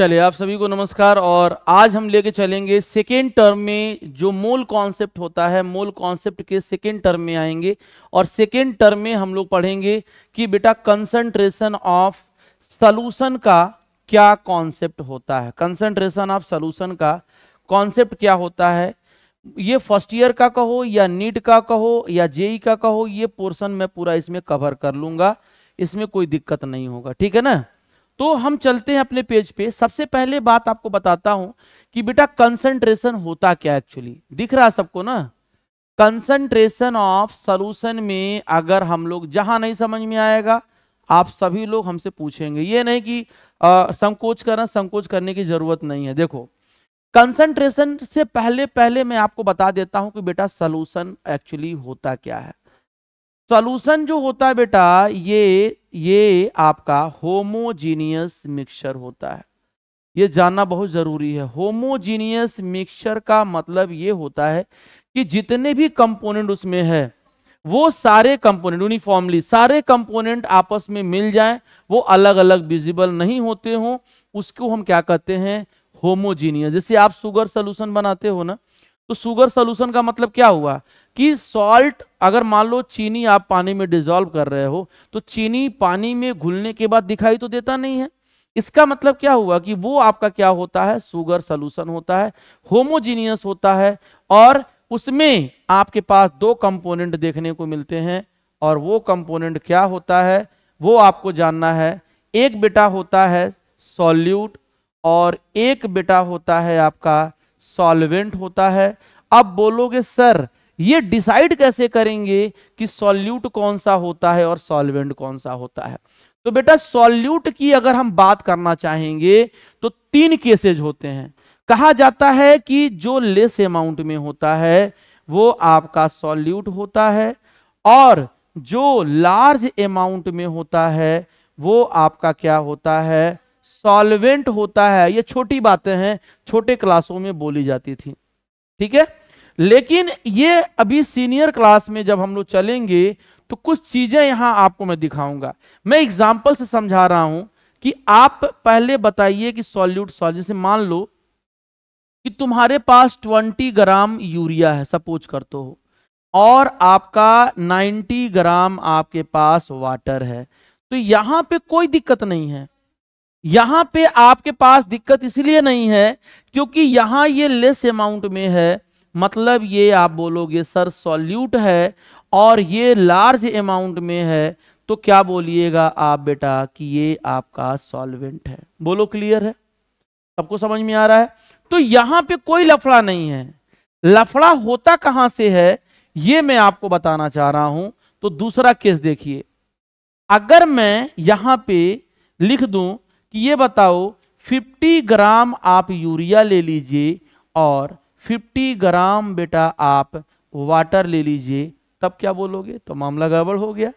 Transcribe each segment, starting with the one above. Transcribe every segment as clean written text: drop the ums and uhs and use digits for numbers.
चलिए आप सभी को नमस्कार। और आज हम लेके चलेंगे सेकेंड टर्म में जो मोल कॉन्सेप्ट होता है, मोल कॉन्सेप्ट के सेकेंड टर्म में आएंगे। और सेकेंड टर्म में हम लोग पढ़ेंगे कि बेटा कंसंट्रेशन ऑफ सॉल्यूशन का क्या कॉन्सेप्ट होता है। कंसंट्रेशन ऑफ सॉल्यूशन का कॉन्सेप्ट क्या होता है, ये फर्स्ट ईयर का कहो या नीट का कहो या जेई का कहो, ये पोर्शन मैं पूरा इसमें कवर कर लूंगा, इसमें कोई दिक्कत नहीं होगा, ठीक है ना। तो हम चलते हैं अपने पेज पे। सबसे पहले बात आपको बताता हूं कि बेटा कंसंट्रेशन होता क्या एक्चुअली, दिख रहा सबको ना। कंसंट्रेशन ऑफ सॉल्यूशन में अगर हम लोग जहां नहीं समझ में आएगा आप सभी लोग हमसे पूछेंगे, ये नहीं कि संकोच करना, संकोच करने की जरूरत नहीं है। देखो कंसंट्रेशन से पहले मैं आपको बता देता हूं कि बेटा सॉल्यूशन एक्चुअली होता क्या है। सॉल्यूशन जो होता है बेटा ये आपका होमोजीनियस मिक्सचर होता है, ये जानना बहुत जरूरी है। होमोजीनियस मिक्सचर का मतलब ये होता है कि जितने भी कंपोनेंट उसमें है वो सारे कंपोनेंट यूनिफॉर्मली, सारे कंपोनेंट आपस में मिल जाएं, वो अलग अलग विजिबल नहीं होते हों, उसको हम क्या कहते हैं, होमोजीनियस। जैसे आप शुगर सॉल्यूशन बनाते हो ना, तो शुगर सॉल्यूशन का मतलब क्या हुआ कि सॉल्ट, अगर मान लो चीनी आप पानी में डिसॉल्व कर रहे हो तो चीनी पानी में घुलने के बाद दिखाई तो देता नहीं है। इसका मतलब क्या हुआ कि वो आपका क्या होता है, शुगर सॉल्यूशन होता है, होमोजीनियस होता है। और उसमें आपके पास दो कंपोनेंट देखने को मिलते हैं, और वो कंपोनेंट क्या होता है वो आपको जानना है। एक बेटा होता है सॉल्यूट और एक बेटा होता है आपका सॉल्वेंट होता है। अब बोलोगे सर ये डिसाइड कैसे करेंगे कि सॉल्यूट कौन सा होता है और सॉल्वेंट कौन सा होता है। तो बेटा सॉल्यूट की अगर हम बात करना चाहेंगे तो तीन केसेज होते हैं। कहा जाता है कि जो लेस अमाउंट में होता है वो आपका सॉल्यूट होता है, और जो लार्ज अमाउंट में होता है वो आपका क्या होता है, सॉल्वेंट होता है। ये छोटी बातें हैं, छोटे क्लासों में बोली जाती थी, ठीक है। लेकिन ये अभी सीनियर क्लास में जब हम लोग चलेंगे तो कुछ चीजें यहां आपको मैं दिखाऊंगा। मैं एग्जांपल से समझा रहा हूं कि आप पहले बताइए कि सॉल्यूट सॉल्यूट से मान लो कि तुम्हारे पास 20 ग्राम यूरिया है सपोज करते हो, और आपका 90 ग्राम आपके पास वाटर है, तो यहां पे कोई दिक्कत नहीं है। यहां पे आपके पास दिक्कत इसलिए नहीं है क्योंकि यहां ये लेस अमाउंट में है, मतलब ये आप बोलोगे सर सॉल्यूट है, और ये लार्ज अमाउंट में है, तो क्या बोलिएगा आप बेटा कि ये आपका सॉल्वेंट है। बोलो क्लियर है, सबको समझ में आ रहा है। तो यहां पे कोई लफड़ा नहीं है। लफड़ा होता कहां से है ये मैं आपको बताना चाह रहा हूं। तो दूसरा केस देखिए, अगर मैं यहां पे लिख दूं कि ये बताओ 50 ग्राम आप यूरिया ले लीजिए और 50 ग्राम बेटा आप वाटर ले लीजिए, तब क्या बोलोगे, तो मामला गड़बड़ हो गया।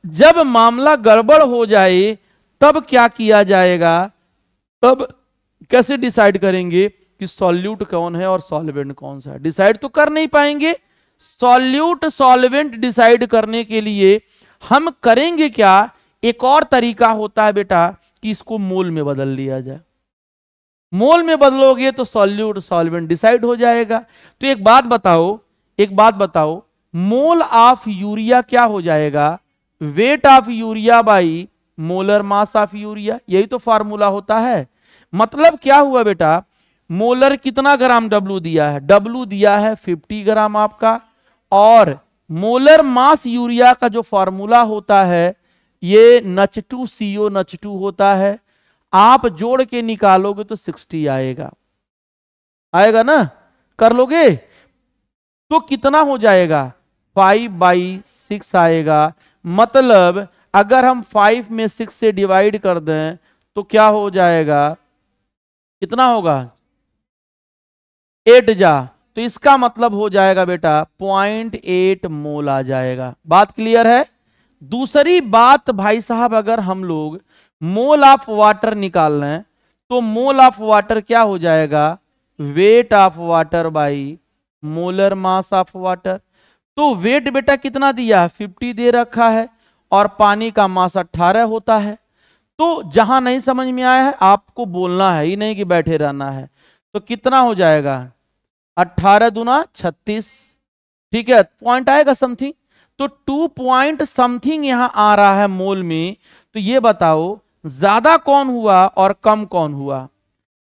जब मामला गड़बड़ हो जाए तब क्या किया जाएगा, तब कैसे डिसाइड करेंगे कि सॉल्यूट कौन है और सॉल्वेंट कौन सा है। डिसाइड तो कर नहीं पाएंगे। सॉल्यूट सॉल्वेंट डिसाइड करने के लिए हम करेंगे क्या, एक और तरीका होता है बेटा कि इसको मोल में बदल लिया जाए। मोल में बदलोगे तो सॉल्यूट सॉल्वेंट डिसाइड हो जाएगा। तो एक बात बताओ, मोल ऑफ यूरिया क्या हो जाएगा, weight of urea by molar mass of urea, यही तो फार्मूला होता है। मतलब क्या हुआ बेटा, मोलर कितना ग्राम डब्लू दिया है, डब्लू दिया है 50 ग्राम आपका, और मोलर मास यूरिया का जो फार्मूला होता है ये NH2CO NH2 होता है। आप जोड़ के निकालोगे तो 60 आएगा ना, कर लोगे तो कितना हो जाएगा, 5/6 आएगा। मतलब अगर हम 5 में 6 से डिवाइड कर दें तो क्या हो जाएगा, कितना होगा, 8 जा, तो इसका मतलब हो जाएगा बेटा 0.8 मोल आ जाएगा। बात क्लियर है। दूसरी बात भाई साहब, अगर हम लोग मोल ऑफ वाटर निकाल रहे हैं तो मोल ऑफ वाटर क्या हो जाएगा, weight of water by molar mass of water. तो वेट बेटा कितना दिया है, 50 दे रखा है, और पानी का मास 18 होता है। तो जहां नहीं समझ में आया है आपको बोलना है ही नहीं कि बैठे रहना है। तो कितना हो जाएगा 18 दूना 36, ठीक है, पॉइंट आएगा समथिंग। तो 2 पॉइंट समथिंग यहां आ रहा है मोल में। तो ये बताओ ज्यादा कौन हुआ और कम कौन हुआ?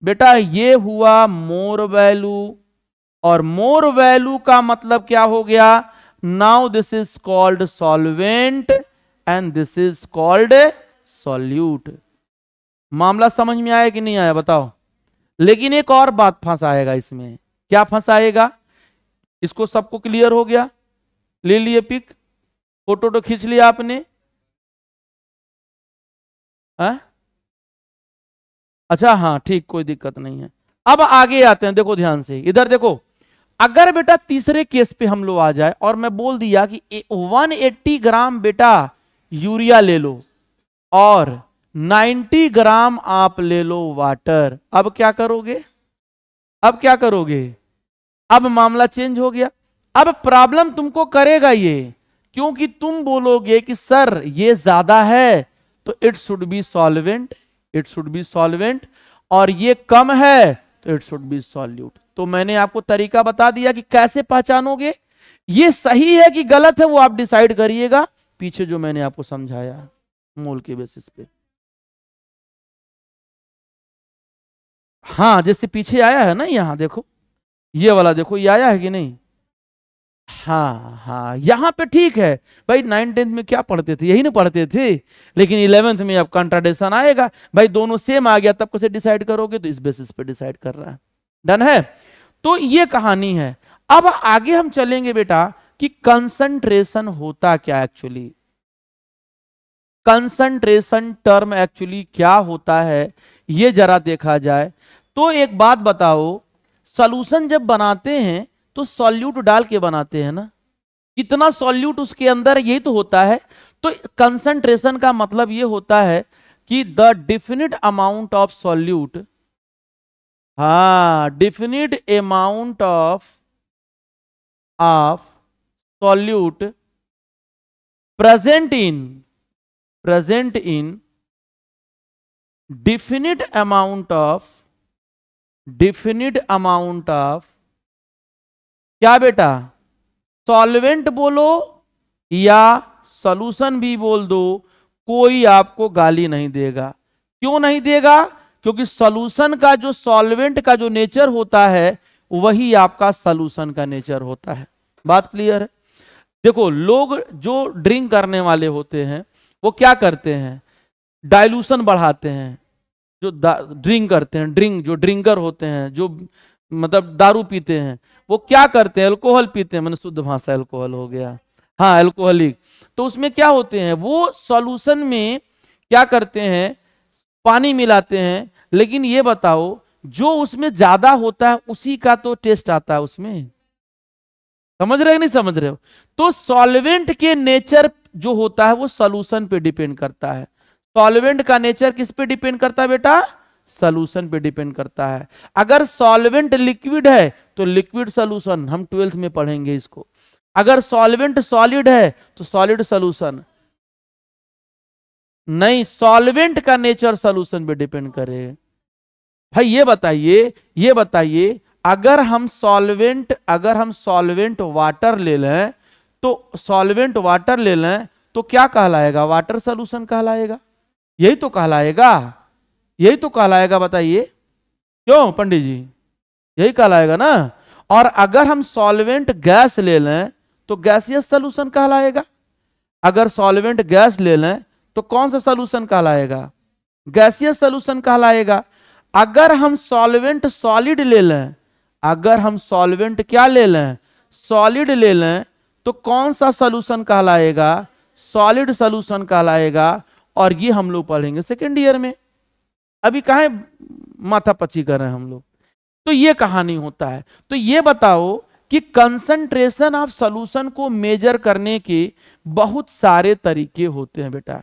बेटा ये हुआ मोर वैल्यू, और मोर वैल्यू का मतलब क्या हो गया? Now this is called solvent and this is called solute. मामला समझ में आया कि नहीं आया बताओ? लेकिन एक और बात फंसाएगा इसमें। क्या फंसाएगा? इसको सबको क्लियर हो गया? ले लिए पिक, फोटो तो खींच लिया आपने? अच्छा हाँ ठीक, कोई दिक्कत नहीं है। अब आगे आते हैं, देखो ध्यान से, इधर देखो। अगर बेटा तीसरे केस पे हम लोग आ जाए और मैं बोल दिया कि 180 ग्राम बेटा यूरिया ले लो और 90 ग्राम आप ले लो वाटर, अब क्या करोगे? अब क्या करोगे? अब मामला चेंज हो गया। अब प्रॉब्लम तुमको करेगा ये, क्योंकि तुम बोलोगे कि सर ये ज्यादा है तो it should be solvent, it should be solvent, और ये कम है तो इट शुड बी सॉल्यूट। तो मैंने आपको तरीका बता दिया कि कैसे पहचानोगे। ये सही है कि गलत है वो आप डिसाइड करिएगा, पीछे जो मैंने आपको समझाया मोल के बेसिस पे। हाँ जैसे पीछे आया है ना, यहां देखो, ये वाला देखो, ये आया है कि नहीं? हाँ हाँ यहां पे ठीक है भाई। 9th-10th में क्या पढ़ते थे? यही ना पढ़ते थे। लेकिन 11th में अब कंट्राडिक्शन आएगा भाई, दोनों सेम आ गया, तब कैसे डिसाइड करोगे? तो इस बेसिस पे डिसाइड कर रहा है। डन है? तो ये कहानी है। अब आगे हम चलेंगे बेटा कि कंसंट्रेशन होता क्या एक्चुअली, कंसंट्रेशन टर्म एक्चुअली क्या होता है ये जरा देखा जाए। तो एक बात बताओ, सॉल्यूशन जब बनाते हैं तो सॉल्यूट डाल के बनाते हैं ना, कितना सॉल्यूट उसके अंदर, यही तो होता है। तो कंसंट्रेशन का मतलब ये होता है कि the definite amount of solute, हाँ definite amount of solute present in definite amount of क्या बेटा? सॉल्वेंट बोलो या सॉल्यूशन भी बोल दो, कोई आपको गाली नहीं देगा। क्यों नहीं देगा? क्योंकि सॉल्यूशन का जो सॉल्वेंट का जो नेचर होता है वही आपका सॉल्यूशन का नेचर होता है। बात क्लियर है? देखो लोग जो ड्रिंक करने वाले होते हैं वो क्या करते हैं? डाइल्यूशन बढ़ाते हैं। जो ड्रिंक करते हैं, जो ड्रिंकर होते हैं, जो मतलब दारू पीते हैं, वो क्या करते हैं? अल्कोहल पीते हैं, मैंने शुद्ध भाषा अल्कोहल हो गया, हाँ अल्कोहलिक। तो उसमें क्या होते हैं? वो सॉल्यूशन में क्या करते हैं? पानी मिलाते हैं। लेकिन ये बताओ जो उसमें ज्यादा होता है उसी का तो टेस्ट आता है उसमें। समझ रहे हो नहीं समझ रहे हो? तो सॉल्वेंट के नेचर जो होता है वो सॉल्यूशन पे डिपेंड करता है। सॉल्वेंट का नेचर किस पे डिपेंड करता है बेटा? सॉल्यूशन पे डिपेंड करता है। अगर सॉल्वेंट लिक्विड है तो लिक्विड सॉल्यूशन, हम 12th में पढ़ेंगे इसको। अगर सॉल्वेंट सॉलिड है तो सॉलिड सॉल्यूशन। नहीं, सॉल्वेंट का नेचर सॉल्यूशन पे डिपेंड करे। भाई ये बताइए अगर हम सॉल्वेंट वाटर ले लें तो क्या कहलाएगा? वाटर सॉल्यूशन कहलाएगा। यही तो कहलाएगा, बताइए क्यों पंडित जी? यही कहलाएगा ना। और अगर हम सॉल्वेंट गैस ले लें तो गैसियस सॉल्यूशन कहलाएगा। अगर सॉल्वेंट गैस ले लें तो कौन सा सॉल्यूशन कहलाएगा? गैसियस सॉल्यूशन कहलाएगा। अगर हम सॉल्वेंट सॉलिड ले लें, सॉलिड ले लें तो कौन सा सॉल्यूशन कहलाएगा? सॉलिड सॉल्यूशन कहलाएगा। और ये हम लोग पढ़ेंगे सेकेंड ईयर में। अभी काहे माथा पच्ची कर रहे हैं हम लोग? तो ये कहानी होता है। तो ये बताओ कि कंसंट्रेशन ऑफ सॉल्यूशन को मेजर करने के बहुत सारे तरीके होते हैं बेटा।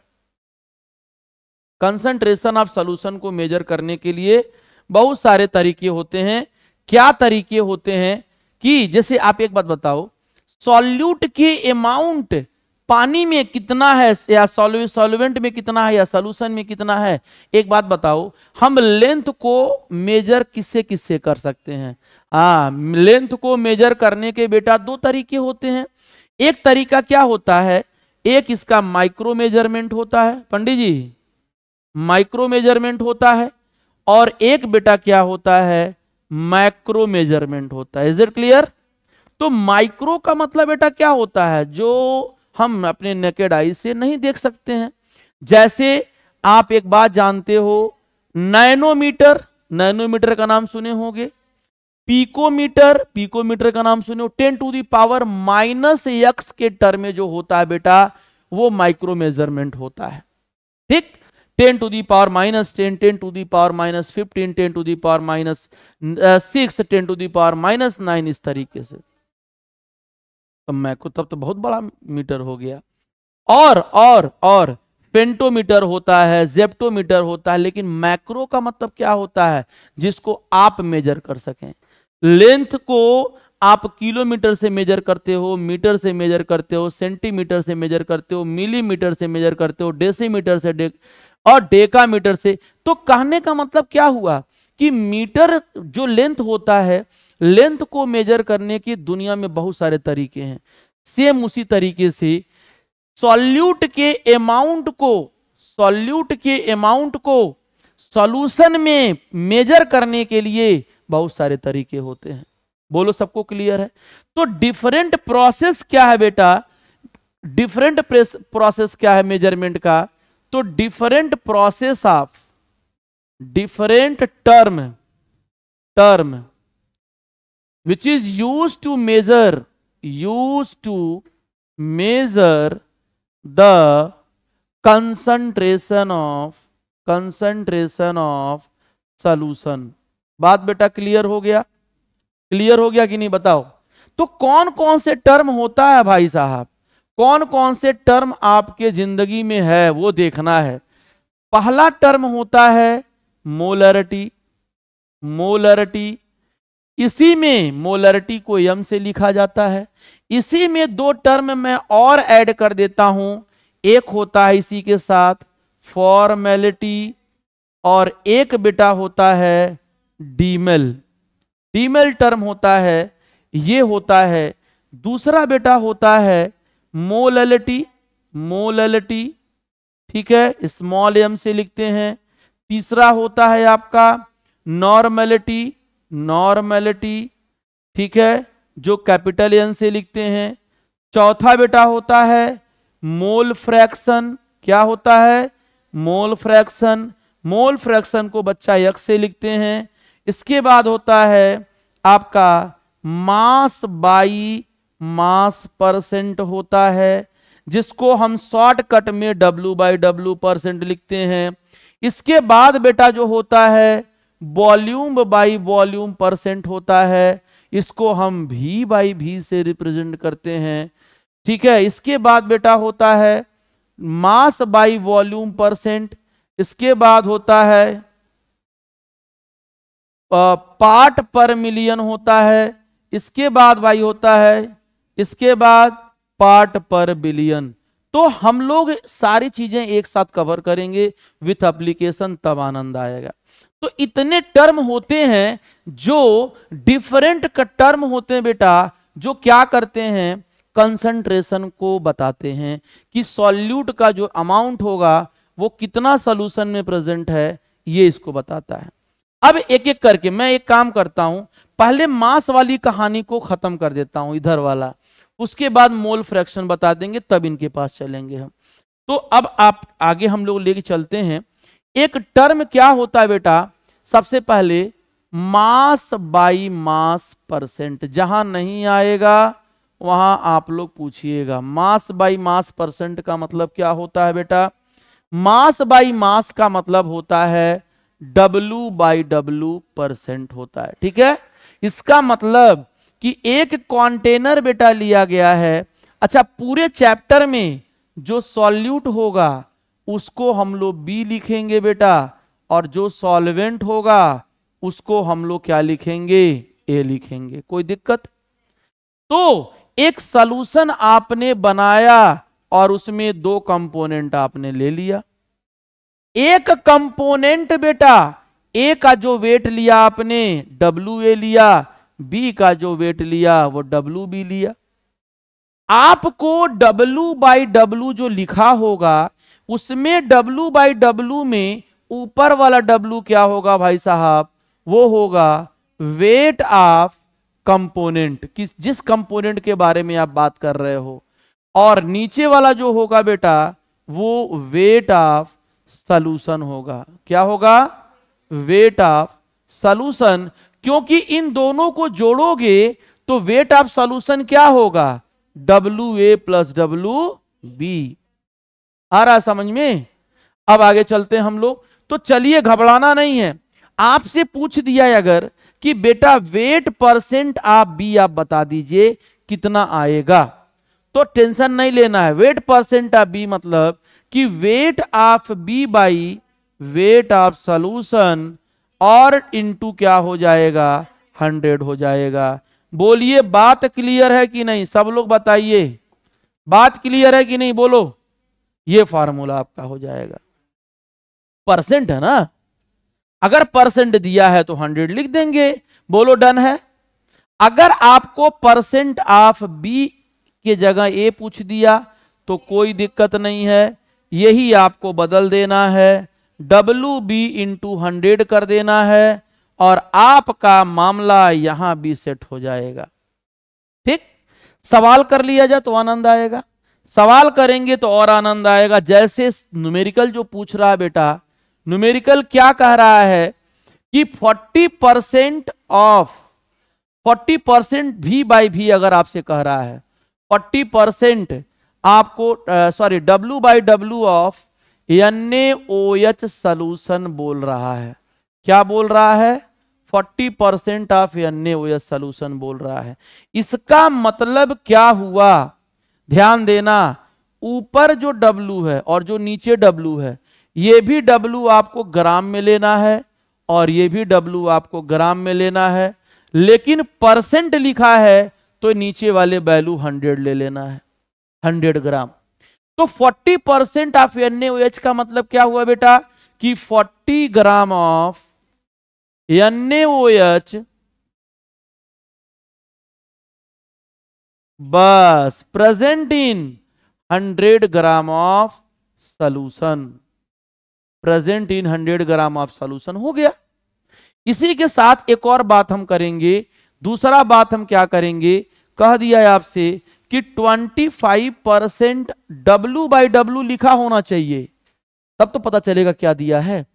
कंसंट्रेशन ऑफ सॉल्यूशन को मेजर करने के लिए बहुत सारे तरीके होते हैं। क्या तरीके होते हैं? कि जैसे आप एक बात बताओ, सॉल्यूट के अमाउंट पानी में कितना है या सॉल्वेंट में कितना है या सॉल्यूशन में कितना है। एक बात बताओ, हम लेंथ को मेजर किससे किससे कर सकते हैं? लेंथ को मेजर करने के बेटा दो तरीके होते हैं। एक तरीका क्या होता है, एक इसका माइक्रो मेजरमेंट होता है, पंडित जी माइक्रो मेजरमेंट होता है, और एक बेटा क्या होता है, मैक्रो मेजरमेंट होता है। Is it clear? तो माइक्रो का मतलब बेटा क्या होता है, जो हम अपने नेकेड आई से नहीं देख सकते हैं। जैसे आप एक बात जानते हो, नैनोमीटर, नैनोमीटर का नाम सुने होंगे, पीकोमीटर, पीकोमीटर का नाम सुने हो, 10⁻⁻x के टर्म में जो होता है बेटा वो माइक्रो मेजरमेंट होता है। ठीक, 10⁻⁻10, 10⁻⁻15, 10⁻⁻6, 10⁻⁻9, इस तरीके से। तो मैक्रो तब तो बहुत बड़ा मीटर हो गया। और फेंटोमीटर होता है, जेप्टोमीटर होता है, लेकिन मैक्रो का मतलब क्या होता है, जिसको आप मेजर कर सकें। लेंथ को आप किलोमीटर से मेजर करते हो, मीटर से मेजर करते हो, सेंटीमीटर से मेजर करते हो, मिलीमीटर से मेजर करते हो, डेसीमीटर से और डेकामीटर से। तो कहने का मतलब क्या हुआ कि मीटर जो लेंथ होता है, लेंथ को मेजर करने की दुनिया में बहुत सारे तरीके हैं। सेम उसी तरीके से सॉल्यूट के अमाउंट को सॉल्यूशन में मेजर करने के लिए बहुत सारे तरीके होते हैं। बोलो सबको क्लियर है? तो डिफरेंट प्रोसेस क्या है बेटा, डिफरेंट प्रोसेस क्या है मेजरमेंट का, तो different process of different term which is used to measure the concentration of solution। बात बेटा क्लियर हो गया? क्लियर हो गया कि नहीं बताओ? तो कौन कौन से टर्म होता है भाई साहब, कौन कौन से टर्म आपके जिंदगी में है वो देखना है। पहला टर्म होता है मोलरिटी। इसी में मोलरिटी को m से लिखा जाता है। इसी में दो टर्म मैं और ऐड कर देता हूं, एक होता है इसी के साथ फॉर्मेलिटी, और एक बेटा होता है डीमेल टर्म होता है, ये होता है। दूसरा बेटा होता है मोललिटी, ठीक है, स्मॉल m से लिखते हैं। तीसरा होता है आपका नॉर्मेलिटी, ठीक है, जो कैपिटल N से लिखते हैं। चौथा बेटा होता है मोल फ्रैक्शन। क्या होता है? मोल फ्रैक्शन को बच्चा x से लिखते हैं। इसके बाद होता है आपका मास बाई मास परसेंट होता है, जिसको हम शॉर्टकट में W/W% लिखते हैं। इसके बाद बेटा जो होता है वॉल्यूम बाई वॉल्यूम परसेंट होता है, इसको हम V/V से रिप्रेजेंट करते हैं, ठीक है। इसके बाद बेटा होता है मास बाई वॉल्यूम परसेंट। इसके बाद होता है पार्ट पर मिलियन होता है। इसके बाद भाई होता है, इसके बाद पार्ट पर बिलियन। तो हम लोग सारी चीजें एक साथ कवर करेंगे विथ एप्लीकेशन, तब आनंद आएगा। तो इतने टर्म होते हैं जो डिफरेंट टर्म होते हैं बेटा, जो क्या करते हैं, कंसंट्रेशन को बताते हैं कि सॉल्यूट का जो अमाउंट होगा वो कितना सॉल्यूशन में प्रेजेंट है, ये इसको बताता है। अब एक एक करके मैं एक काम करता हूं, पहले मास वाली कहानी को खत्म कर देता हूं, इधर वाला, उसके बाद मोल फ्रैक्शन बता देंगे, तब इनके पास चलेंगे हम। तो अब आप आगे हम लोग लेके चलते हैं। एक टर्म क्या होता है बेटा, सबसे पहले मास बाई मास परसेंट। जहां नहीं आएगा वहां आप लोग पूछिएगा। मास बाई मास परसेंट का मतलब क्या होता है बेटा? मास बाई मास का मतलब होता है W/W% होता है, ठीक है। इसका मतलब कि एक कंटेनर बेटा लिया गया है। अच्छा, पूरे चैप्टर में जो सॉल्यूट होगा उसको हम लोग B लिखेंगे बेटा, और जो सॉल्वेंट होगा उसको हम लोग क्या लिखेंगे, A लिखेंगे। कोई दिक्कत? तो एक सॉल्यूशन आपने बनाया और उसमें 2 कंपोनेंट आपने ले लिया। एक कंपोनेंट बेटा ए का जो वेट लिया आपने WA लिया, बी का जो वेट लिया वो WB लिया। आपको W/W जो लिखा होगा उसमें W/W में ऊपर वाला W क्या होगा भाई साहब, वो होगा वेट ऑफ कंपोनेंट, जिस कंपोनेंट के बारे में आप बात कर रहे हो, और नीचे वाला जो होगा बेटा वो वेट ऑफ सॉल्यूशन होगा। क्या होगा, वेट ऑफ सॉल्यूशन, क्योंकि इन दोनों को जोड़ोगे तो वेट ऑफ सॉल्यूशन क्या होगा, WA + WB। आ रहा समझ में। अब आगे चलते हैं हम लोग। तो चलिए घबराना नहीं है, आपसे पूछ दिया अगर कि बेटा वेट % ऑफ बी आप बता दीजिए कितना आएगा, तो टेंशन नहीं लेना है। वेट % ऑफ बी मतलब कि weight of B by weight of solution और इनटू क्या हो जाएगा, 100 हो जाएगा। बोलिए बात क्लियर है कि नहीं, सब लोग बताइए बात क्लियर है कि नहीं, बोलो। ये फार्मूला आपका हो जाएगा। % है ना, अगर % दिया है तो 100 लिख देंगे, बोलो डन है। अगर आपको % ऑफ बी के जगह ए पूछ दिया तो कोई दिक्कत नहीं है, यही आपको बदल देना है, WB × 100 कर देना है और आपका मामला यहां भी सेट हो जाएगा। ठीक, सवाल कर लिया जाए तो आनंद आएगा, सवाल करेंगे तो और आनंद आएगा। जैसे न्यूमेरिकल जो पूछ रहा है बेटा, न्यूमेरिकल क्या कह रहा है कि 40% ऑफ 40% V/V अगर आपसे कह रहा है 40% आपको W/W ऑफ NaOH सॉल्यूशन बोल रहा है। क्या बोल रहा है, 40% ऑफ NaOH सॉल्यूशन बोल रहा है। इसका मतलब क्या हुआ, ध्यान देना, ऊपर जो W है और जो नीचे W है, ये भी W आपको ग्राम में लेना है और ये भी W आपको ग्राम में लेना है, लेकिन % लिखा है तो नीचे वाले वैल्यू 100 ले लेना है, 100 ग्राम। तो 40% ऑफ NaOH का मतलब क्या हुआ बेटा कि 40 ग्राम ऑफ NaOH बस present in 100 gram of solution, present in 100 gram of solution हो गया। इसी के साथ एक और बात हम करेंगे, दूसरा बात हम क्या करेंगे, कह दिया है आपसे कि 25% W/W लिखा होना चाहिए, तब तो पता चलेगा क्या दिया है,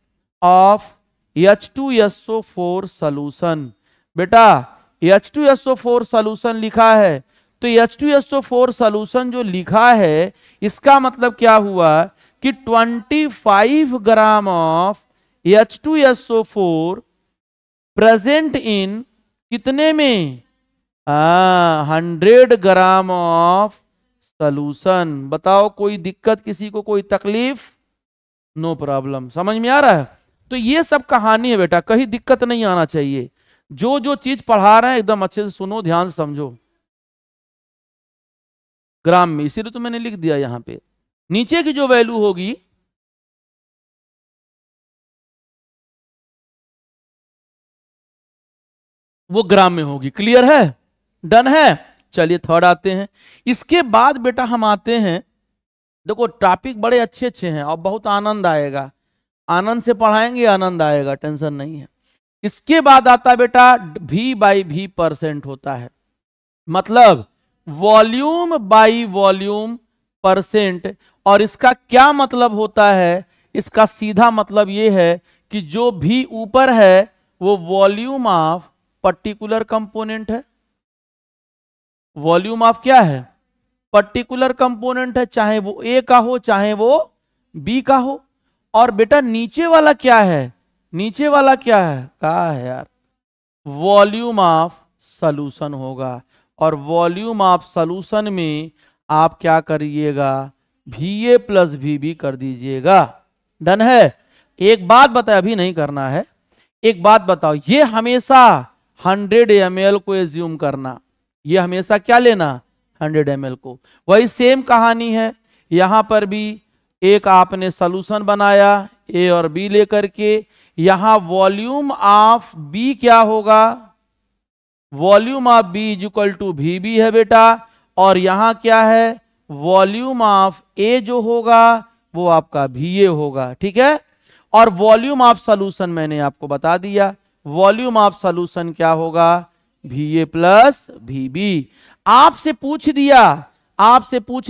ऑफ H2SO4 सॉल्यूशन। बेटा H2SO4 सॉल्यूशन लिखा है तो H2SO4 सॉल्यूशन जो लिखा है इसका मतलब क्या हुआ कि 25 gram of H2SO4 present in कितने में, 100 ग्राम ऑफ सॉल्यूशन। बताओ कोई दिक्कत, किसी को कोई तकलीफ, नो प्रॉब्लम, समझ में आ रहा है। तो ये सब कहानी है बेटा, कहीं दिक्कत नहीं आना चाहिए। जो जो चीज पढ़ा रहे हैं एकदम अच्छे से सुनो, ध्यान से समझो। ग्राम में, इसीलिए तो मैंने लिख दिया यहां पे, नीचे की जो वैल्यू होगी वो ग्राम में होगी। क्लियर है, डन है। चलिए थर्ड आते हैं। इसके बाद बेटा हम आते हैं, देखो टॉपिक बड़े अच्छे अच्छे हैं और बहुत आनंद आएगा, आनंद से पढ़ाएंगे आनंद आएगा, टेंशन नहीं है। इसके बाद आता है बेटा V/V% होता है, मतलब वॉल्यूम बाई वॉल्यूम %। और इसका क्या मतलब होता है, इसका सीधा मतलब ये है कि जो भी ऊपर है वो वॉल्यूम ऑफ पर्टिकुलर कंपोनेंट है। वॉल्यूम ऑफ क्या है, पर्टिकुलर कंपोनेंट है, चाहे वो ए का हो चाहे वो बी का हो। और बेटा नीचे वाला क्या है, नीचे वाला क्या है, कहा है यार, वॉल्यूम ऑफ सॉल्यूशन होगा। और वॉल्यूम ऑफ सॉल्यूशन में आप क्या करिएगा, VA + VB कर दीजिएगा। डन है। एक बात बताओ, अभी नहीं करना है, एक बात बताओ, ये हमेशा 100 ml को एज्यूम करना, ये हमेशा क्या लेना, 100 ml को। वही सेम कहानी है, यहां पर भी एक आपने सॉल्यूशन बनाया ए और बी लेकर के। यहां वॉल्यूम ऑफ बी क्या होगा, volume of B is equal to V B है बेटा, और यहां क्या है, वॉल्यूम ऑफ ए जो होगा वो आपका वी ए होगा, ठीक है। और वॉल्यूम ऑफ सॉल्यूशन मैंने आपको बता दिया, वॉल्यूम ऑफ सॉल्यूशन क्या होगा, V A plus V B. आपसे पूछ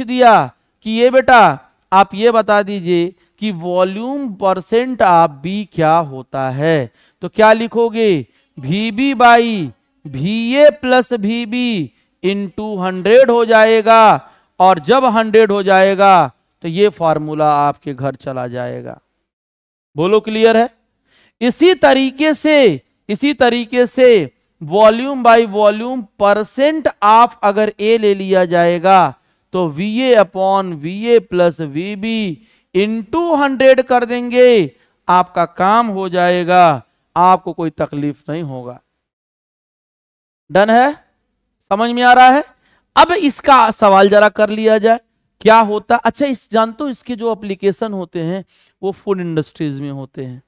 दिया कि ये बेटा आप ये बता दीजिए कि वॉल्यूम परसेंट ऑफ बी क्या होता है, तो क्या लिखोगे, V B by V A plus V B into 100 हो जाएगा, और जब 100 हो जाएगा तो ये फॉर्मूला आपके घर चला जाएगा। बोलो क्लियर है। इसी तरीके से volume by volume percent of अगर ए ले लिया जाएगा तो V A upon V A plus V B into 100 कर देंगे, आपका काम हो जाएगा, आपको कोई तकलीफ नहीं होगा। डन है, समझ में आ रहा है। अब इसका सवाल जरा कर लिया जाए, क्या होता, अच्छा इस जानते हो इसके जो एप्लीकेशन होते हैं वो फूड इंडस्ट्रीज में होते हैं,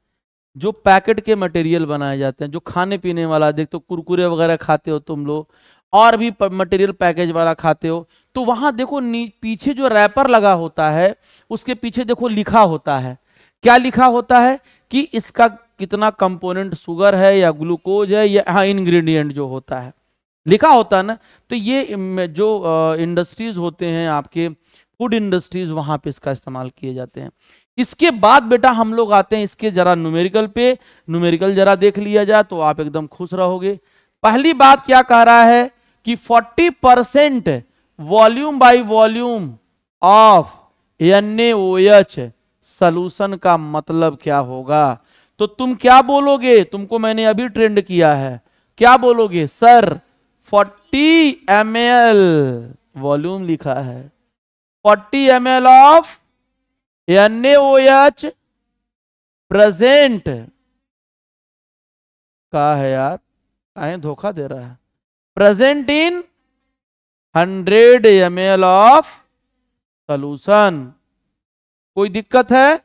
जो पैकेट के मटेरियल बनाए जाते हैं, जो खाने पीने वाला, देख तो कुरकुरे वगैरह खाते हो तुम लोग, और भी मटेरियल पैकेज वाला खाते हो, तो वहां देखो पीछे जो रैपर लगा होता है उसके पीछे देखो लिखा होता है, क्या लिखा होता है कि इसका कितना कंपोनेंट शुगर है या ग्लूकोज है या हाँ इंग्रेडिएंट जो होता है लिखा होता है ना। तो ये जो इंडस्ट्रीज होते हैं आपके फूड इंडस्ट्रीज, वहां पे इसका इस्तेमाल किए जाते हैं। इसके बाद बेटा हम लोग आते हैं इसके जरा न्यूमेरिकल पे, न्यूमेरिकल जरा देख लिया जाए तो आप एकदम खुश रहोगे। पहली बात क्या कह रहा है कि 40% volume by volume of NaOH solution का मतलब क्या होगा, तो तुम क्या बोलोगे, तुमको मैंने अभी ट्रेंड किया है, क्या बोलोगे सर 40 ml वॉल्यूम लिखा है, 40 ml ऑफ NaOH प्रेजेंट का है यार, आए धोखा दे रहा है, present in 100 ml of solution. कोई दिक्कत है,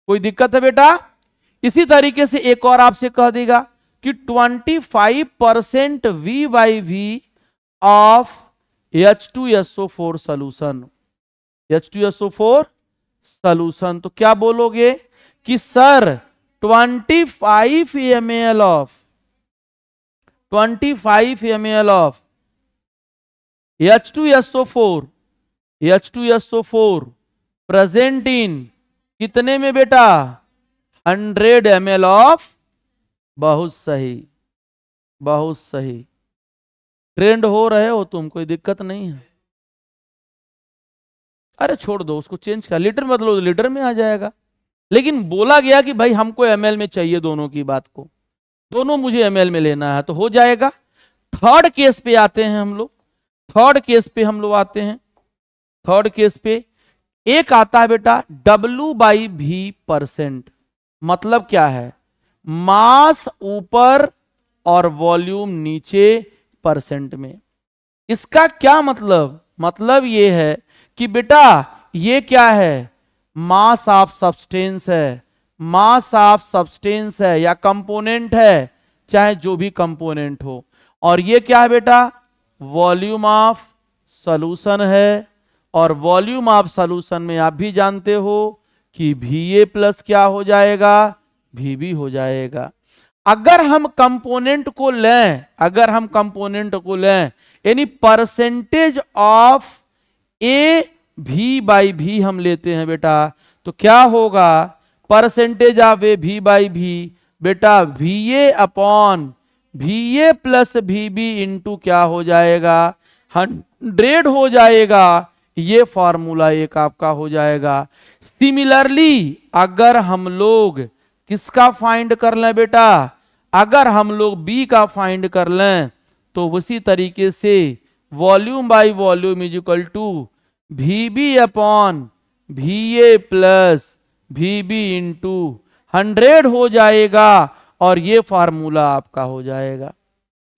कोई दिक्कत है बेटा। इसी तरीके से एक और आपसे कह देगा कि 25% V by V of H2SO4 solution, H2SO4 solution, तो क्या बोलोगे कि sir 25 ml of H2SO4 present in कितने में बेटा 100 ml ऑफ, बहुत सही, बहुत सही, ट्रेंड हो रहे हो तुम, कोई दिक्कत नहीं है। अरे छोड़ दो उसको, चेंज कर, लीटर बदलो लीटर में आ जाएगा, लेकिन बोला गया कि भाई हमको ml में चाहिए, दोनों की बात को, दोनों मुझे ml में लेना है तो हो जाएगा। थर्ड केस पे आते हैं हम लोग, थर्ड केस पे एक आता है बेटा W बाई भी परसेंट, मतलब क्या है, मास ऊपर और वॉल्यूम नीचे परसेंट में। इसका क्या मतलब ये है कि बेटा ये क्या है, मास ऑफ सब्सटेंस है, मास ऑफ सब्सटेंस है या कंपोनेंट है, चाहे जो भी कंपोनेंट हो, और ये क्या है बेटा, वॉल्यूम ऑफ सॉल्यूशन है, और वॉल्यूम ऑफ सॉल्यूशन में आप भी जानते हो कि VA प्लस क्या हो जाएगा, VB हो जाएगा। अगर हम कंपोनेंट को लें, यानी percentage of A V by भी हम लेते हैं बेटा, तो क्या होगा, percentage of A V by भी बेटा VA upon VA plus VB into क्या हो जाएगा, 100 हो जाएगा। ये फॉर्मूला एक आपका हो जाएगा। सिमिलरली अगर हम लोग किसका फाइंड कर लें बेटा, अगर हम लोग B का फाइंड कर लें तो उसी तरीके से volume by volume is equal to VB upon VA plus VB into 100 हो जाएगा, और ये फार्मूला आपका हो जाएगा।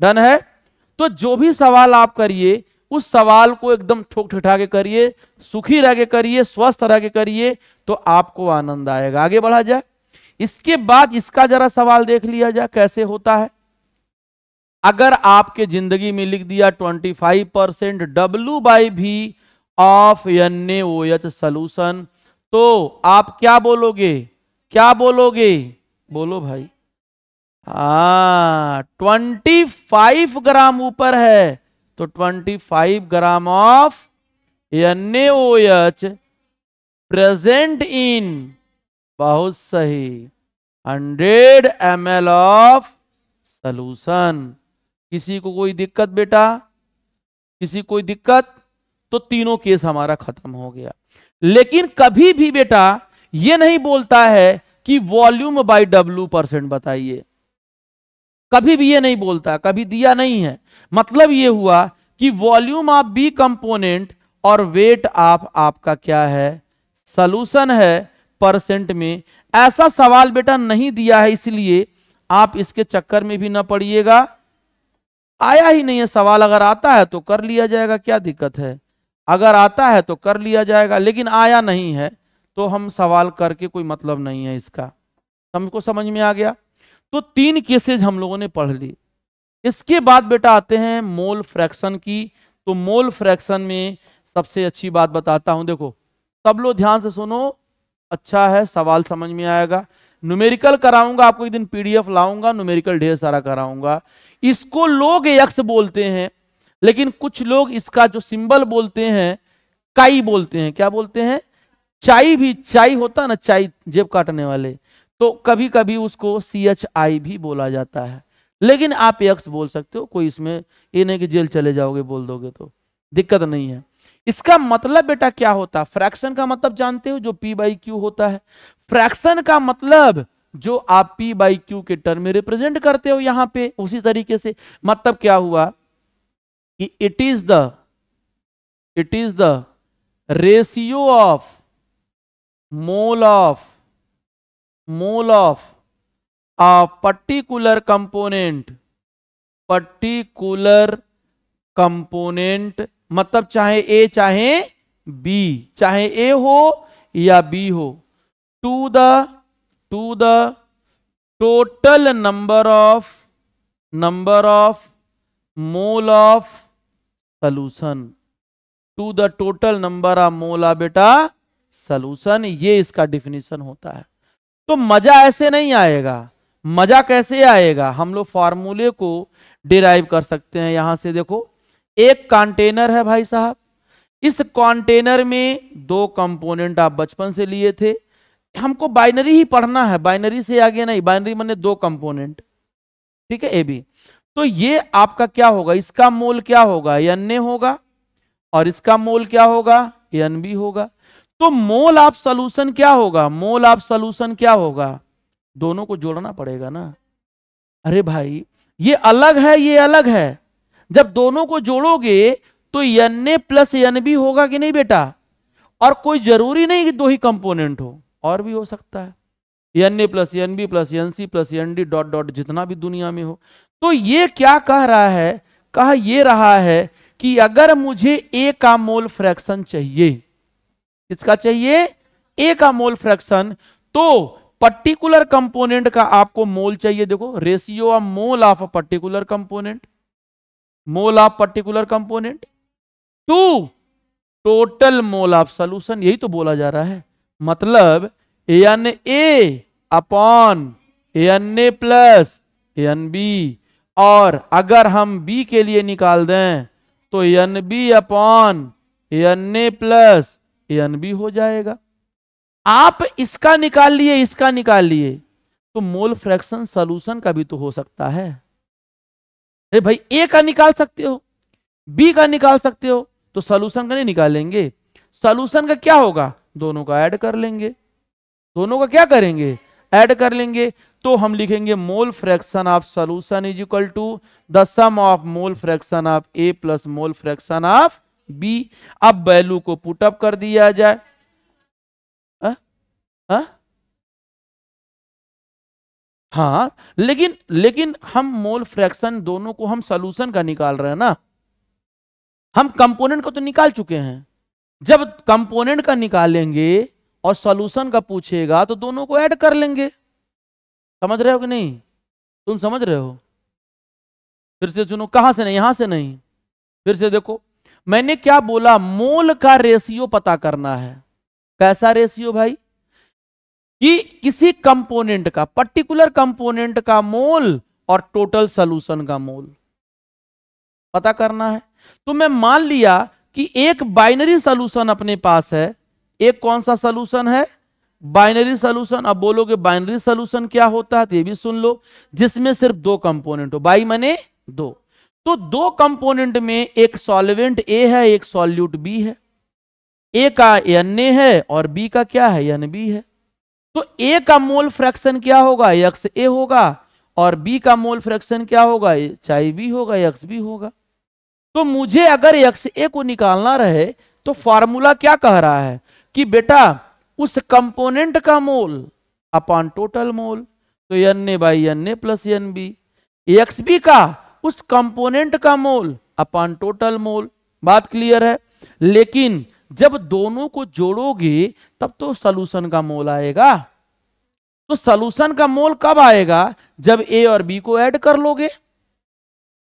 डन है। तो जो भी सवाल आप करिए उस सवाल को एकदम ठोक ठिठा के करिए, सुखी रह के करिए, स्वस्थ रह के करिए, तो आपको आनंद आएगा। आगे बढ़ा जाए। इसके बाद इसका जरा सवाल देख लिया जाए कैसे होता है। अगर आपके जिंदगी में लिख दिया 25% W/V ऑफ NaOH सोल्यूशन, तो आप क्या बोलोगे? क्या बोलोगे? बोलो भाई। 25 ग्राम ऊपर है तो 25 gram of NaOH present in, बहुत सही, 100 ml ऑफ सोल्यूशन। किसी को कोई दिक्कत बेटा? किसी कोई दिक्कत? तो तीनों केस हमारा खत्म हो गया। लेकिन कभी भी बेटा ये नहीं बोलता है कि वॉल्यूम बाय W% बताइए, कभी भी ये नहीं बोलता, कभी दिया नहीं है। मतलब ये हुआ कि वॉल्यूम ऑफ बी कंपोनेंट और वेट ऑफ आपका क्या है? सॉल्यूशन है परसेंट में। ऐसा सवाल बेटा नहीं दिया है, इसलिए आप इसके चक्कर में भी ना पड़िएगा। आया ही नहीं है सवाल, अगर आता है तो कर लिया जाएगा, क्या दिक्कत है? अगर आता है तो कर लिया जाएगा, लेकिन आया नहीं है तो हम सवाल करके कोई मतलब नहीं है इसका। हमको समझ में आ गया? तो 3 केसेज हम लोगों ने पढ़ ली। इसके बाद बेटा आते हैं मोल फ्रैक्शन की। तो मोल फ्रैक्शन में सबसे अच्छी बात बताता हूं, देखो सब लोग ध्यान से सुनो, अच्छा है, सवाल समझ में आएगा। न्यूमेरिकल कराऊंगा आपको, एक दिन PDF लाऊंगा, न्यूमेरिकल ढेर सारा कराऊंगा। इसको लोग एक्स बोलते हैं, लेकिन कुछ लोग इसका जो सिंबल बोलते हैं काई बोलते हैं। क्या बोलते हैं? चाई भी, चाई होता ना, चाई जेब काटने वाले, तो कभी कभी उसको CHI भी बोला जाता है। लेकिन आप एक्स बोल सकते हो, कोई इसमें ये नहीं कि जेल चले जाओगे बोल दोगे तो दिक्कत नहीं है। इसका मतलब बेटा क्या होता है? फ्रैक्शन का मतलब जानते हो, जो P/Q होता है। फ्रैक्शन का मतलब जो आप P/Q के टर्म में रिप्रेजेंट करते हो यहां पे, उसी तरीके से। मतलब क्या हुआ कि it is the ratio of mole of a particular component, मतलब चाहे A चाहे B, चाहे A हो या B हो, to the total number of mole of solution, to the total number of mole of बेटा solution। ये इसका डिफिनीशन होता है। तो मजा ऐसे नहीं आएगा। मजा कैसे आएगा? हम लोग फॉर्मूले को डिराइव कर सकते हैं। यहां से देखो, एक कंटेनर है भाई साहब, इस कंटेनर में 2 कंपोनेंट आप बचपन से लिए थे। हमको बाइनरी ही पढ़ना है, बाइनरी से आगे नहीं। बाइनरी माने 2 कंपोनेंट, ठीक है, AB। तो ये आपका क्या होगा? इसका मोल क्या होगा? Na होगा, और इसका मोल क्या होगा? NB होगा। तो मोल ऑफ सॉल्यूशन क्या होगा? मोल ऑफ सॉल्यूशन क्या होगा? दोनों को जोड़ना पड़ेगा ना। अरे भाई ये अलग है, ये अलग है। जब दोनों को जोड़ोगे तो Na प्लस NB होगा कि नहीं बेटा? और कोई जरूरी नहीं कि 2 ही कंपोनेंट हो, और भी हो सकता है, Na plus NB plus NC plus ND dot dot, जितना भी दुनिया में हो। तो ये क्या कह रहा है? कहा ये रहा है कि अगर मुझे A का मोल फ्रैक्शन चाहिए, किसका चाहिए? A का मोल फ्रैक्शन, तो पर्टिकुलर कंपोनेंट का आपको मोल चाहिए। देखो, ratio of mole of a particular component, mole of particular component to total mole of solution, यही तो बोला जा रहा है। मतलब Na upon Na plus NB, और अगर हम B के लिए निकाल दें तो NB upon Na plus NB हो जाएगा। आप इसका निकाल लिए, इसका निकाल लिए, तो मोल फ्रैक्शन सॉल्यूशन का भी तो हो सकता है। अरे भाई A का निकाल सकते हो, B का निकाल सकते हो, तो सॉल्यूशन का नहीं निकालेंगे? सॉल्यूशन का क्या होगा? दोनों का ऐड कर लेंगे। दोनों का क्या करेंगे? ऐड कर लेंगे। तो हम लिखेंगे mole fraction of solution is equal to the sum of mole fraction of A plus mole fraction of B। अब वैल्यू को पुटअप कर दिया जाए। हाँ, लेकिन हम मोल फ्रैक्शन दोनों को हम सॉल्यूशन का निकाल रहे हैं ना। हम कंपोनेंट को तो निकाल चुके हैं। जब कंपोनेंट का निकालेंगे और सॉल्यूशन का पूछेगा तो दोनों को ऐड कर लेंगे। समझ रहे हो कि नहीं? तुम समझ रहे हो? फिर से सुनो, कहां से नहीं, यहां से नहीं, फिर से देखो मैंने क्या बोला, मोल का रेशियो पता करना है। कैसा रेशियो भाई? कि किसी कंपोनेंट का, पर्टिकुलर कंपोनेंट का मोल और टोटल सॉल्यूशन का मोल पता करना है। तो मैं मान लिया कि एक बाइनरी सॉल्यूशन अपने पास है। एक कौन सा सॉल्यूशन है? Binary solution. अब बोलोगे बाइनरी सॉल्यूशन क्या होता है, तो ये भी सुन लो, जिसमें सिर्फ दो कंपोनेंट हो। बाई माने दो। तो दो कंपोनेंट में एक सॉल्वेंट ए है, एक सॉल्यूट बी है। ए का Na है और बी का क्या है, Nb है। तो ए का मोल फ्रैक्शन क्या होगा, XA होगा, और बी का मोल फ्रैक्शन क्या होगा, चाहे बी होगा, XB होगा। तो मुझे अगर XA को निकालना रहे तो फॉर्मूला क्या कह रहा है कि बेटा उस कंपोनेंट का मोल अपॉन टोटल मोल, तो Na/Na प्लस Nb। XB का उस कंपोनेंट का मोल अपॉन टोटल मोल। बात क्लियर है? लेकिन जब दोनों को जोड़ोगे तब तो सॉल्यूशन का मोल आएगा। तो सॉल्यूशन का मोल कब आएगा? जब ए और बी को ऐड कर लोगे।